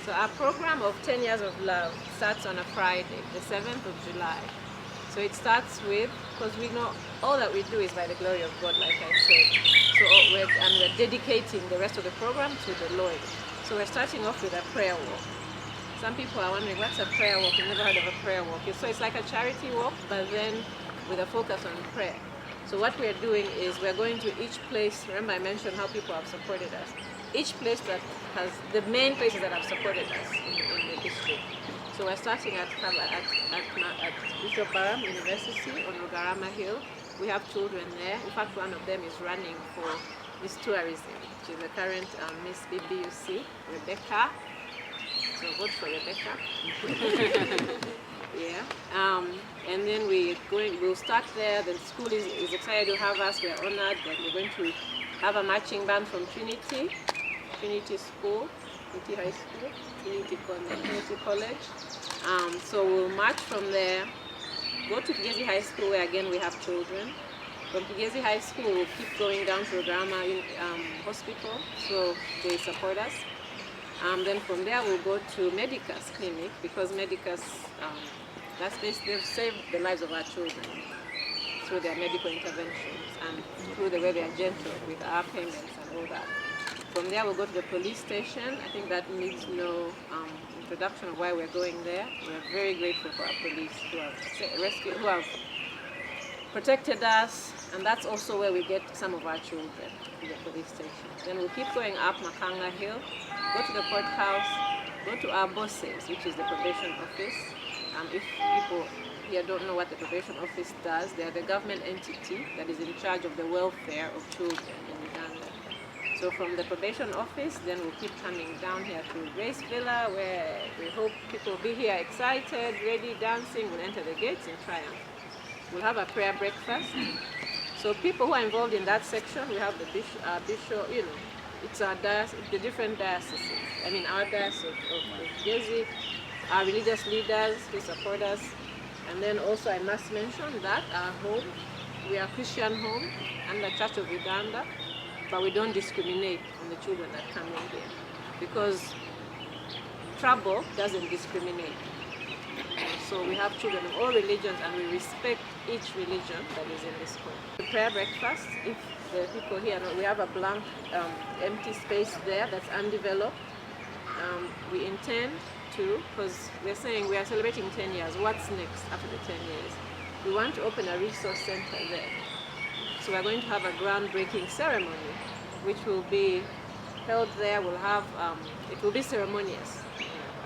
So our program of 10 Years of Love starts on a Friday, the 7th of July. So it starts with, because we know all that we do is by the glory of God, like I said. So we're dedicating the rest of the program to the Lord. So we're starting off with a prayer walk. Some people are wondering, what's a prayer walk? You've never heard of a prayer walk. So it's like a charity walk, but then with a focus on prayer. So what we're doing is we're going to each place. Remember I mentioned how people have supported us. Each place that has, the main places that have supported us in the district. So we're starting at Bishop Barham University on Rugarama Hill. We have children there. In fact, one of them is running for Miss Tourism. She's the current Miss BBUC, Rebecca. So vote for Rebecca. Yeah. And then we'll start there. The school is excited to have us. We're honored that we're going to have a marching band from Trinity School, Trinity High School, Trinity College. So we'll march from there, go to Kigezi High School where again we have children. From Kigezi High School we'll keep going down to Rugarama Hospital, so they support us. Then from there we'll go to Medicus Clinic, because Medicus, they've saved the lives of our children through their medical interventions and through the way they are gentle with our payments and all that. From there we'll go to the police station. I think that needs no introduction of why we're going there. We're very grateful for our police who have protected us, and that's also where we get some of our children, in the police station. Then we'll keep going up Makanga Hill, go to the courthouse, go to our bosses, which is the probation office. If people here don't know what the probation office does, they are the government entity that is in charge of the welfare of children in Uganda. So from the probation office, then we'll keep coming down here to Grace Villa, where we hope people will be here excited, ready, dancing. We'll enter the gates in triumph. We'll have a prayer breakfast. So people who are involved in that section, we have the bishop, it's our diocese, the different dioceses. I mean, our diocese of Kigezi, our religious leaders who support us. And then also I must mention that our home, we are a Christian home and the Church of Uganda, but we don't discriminate on the children that come in here, because trouble doesn't discriminate. So we have children of all religions and we respect each religion that is in this home. The prayer breakfast, if the people here know, we have a blank, empty space there that's undeveloped. We intend to, because we're saying we are celebrating 10 years, what's next after the 10 years? We want to open a resource center there. So we're going to have a groundbreaking ceremony, which will be held there. We'll have, it will be ceremonious,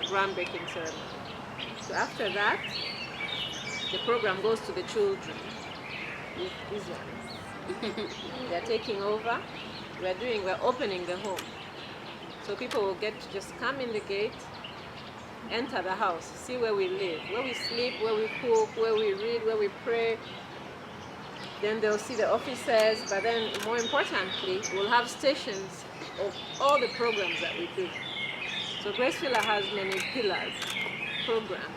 a groundbreaking ceremony. So after that, the program goes to the children. These ones. They're taking over. We're opening the home. So people will get to just come in the gate, enter the house, see where we live, where we sleep, where we cook, where we read, where we pray. Then they'll see the officers, but then more importantly, we'll have stations of all the programs that we do. So Grace Villa has many pillars program.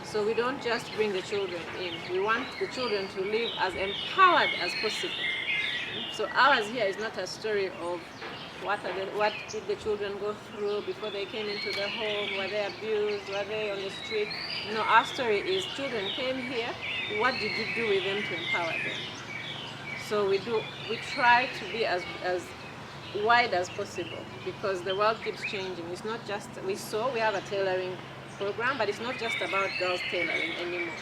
So we don't just bring the children in. We want the children to live as empowered as possible. So ours here is not a story of what did the children go through before they came into the home, were they abused, were they on the street. No, our story is children came here, what did you do with them to empower them? So we try to be as wide as possible, because the world keeps changing. It's not just, we have a tailoring program, but it's not just about girls tailoring anymore.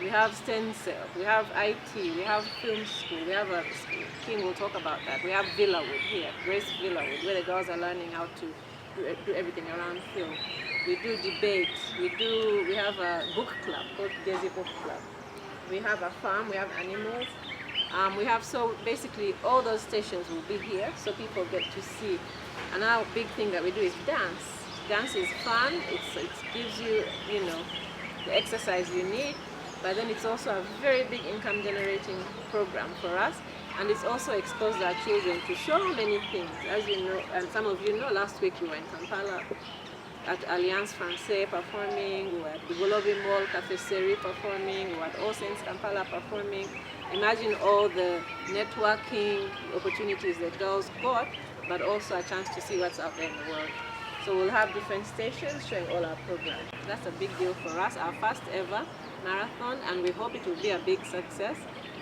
We have stencil, we have IT, we have film school, we have King will talk about that. We have Villawood here, Grace Villawood, where the girls are learning how to do everything around film. We do debates, we have a book club called Kigezi Book Club. We have a farm, we have animals. So basically all those stations will be here, so people get to see. And our big thing that we do is dance. Dance is fun, it gives you, the exercise you need, but then it's also a very big income generating program for us, and it's also exposed our children to so many things. As you know, and some of you know, last week we were in Kampala at Alliance Francaise performing, we were at Bugolobi Mall, Cafe Seri performing, we were at All Saints Kampala performing. Imagine all the networking opportunities that girls got, but also a chance to see what's out there in the world. So we'll have different stations showing all our programs. That's a big deal for us, our first ever marathon, and we hope it will be a big success,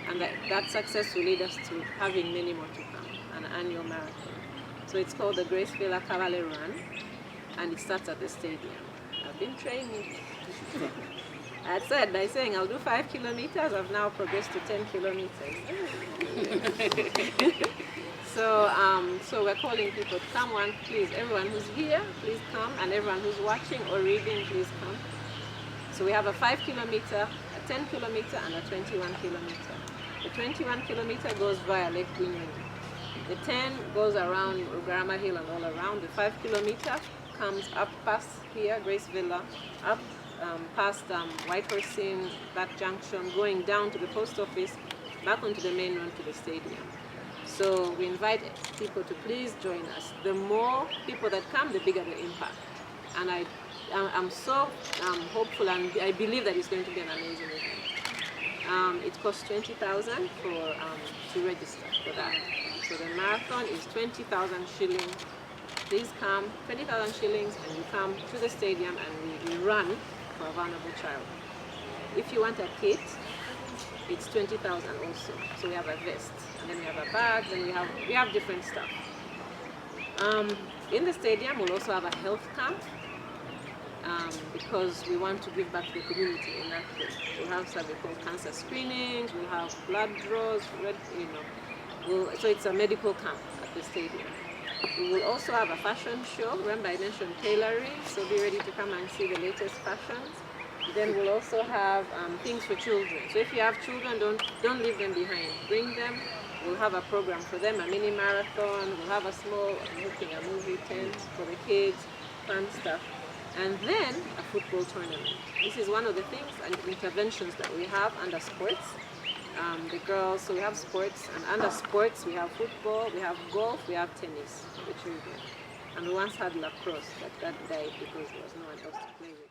and that success will lead us to having many more to come, an annual marathon. So it's called the Grace Villa Cavalry Run, and it starts at the stadium. I've been training. I said by saying I'll do 5 kilometers, I've now progressed to 10 kilometers. So we're calling people to come. Please, everyone who's here, please come, and everyone who's watching or reading, please come. So we have a 5 kilometer, a 10 kilometer, and a 21 kilometer. The 21 kilometer goes via Lake Bunyonyi. The 10 goes around Rugarama Hill and all around. The 5 kilometer comes up past here, Grace Villa, up past White Horse Inn, that junction, going down to the post office, back onto the main road to the stadium. So we invite people to please join us. The more people that come, the bigger the impact. And I'm so hopeful, and I believe that it's going to be an amazing event. It costs 20,000 to register for that. So the marathon is 20,000 shillings. Please come, 20,000 shillings, and you come to the stadium and we run for a vulnerable child. If you want a kit, it's 20,000 also. So we have a vest, and then we have a bag, then we have different stuff. In the stadium, we'll also have a health camp because we want to give back to the community in that way. We'll have cervical cancer screenings, we'll have blood draws, so it's a medical camp at the stadium. We will also have a fashion show. Remember I mentioned tailoring, so be ready to come and see the latest fashions. Then we'll also have things for children. So if you have children, don't leave them behind. Bring them. We'll have a program for them, a mini marathon. We'll have a small, a movie tent for the kids, fun stuff. And then a football tournament. This is one of the things and interventions that we have under sports. The girls, so we have sports, and under sports we have football, we have golf, we have tennis for the children. And we once had lacrosse, but that died because there was no one else to play with.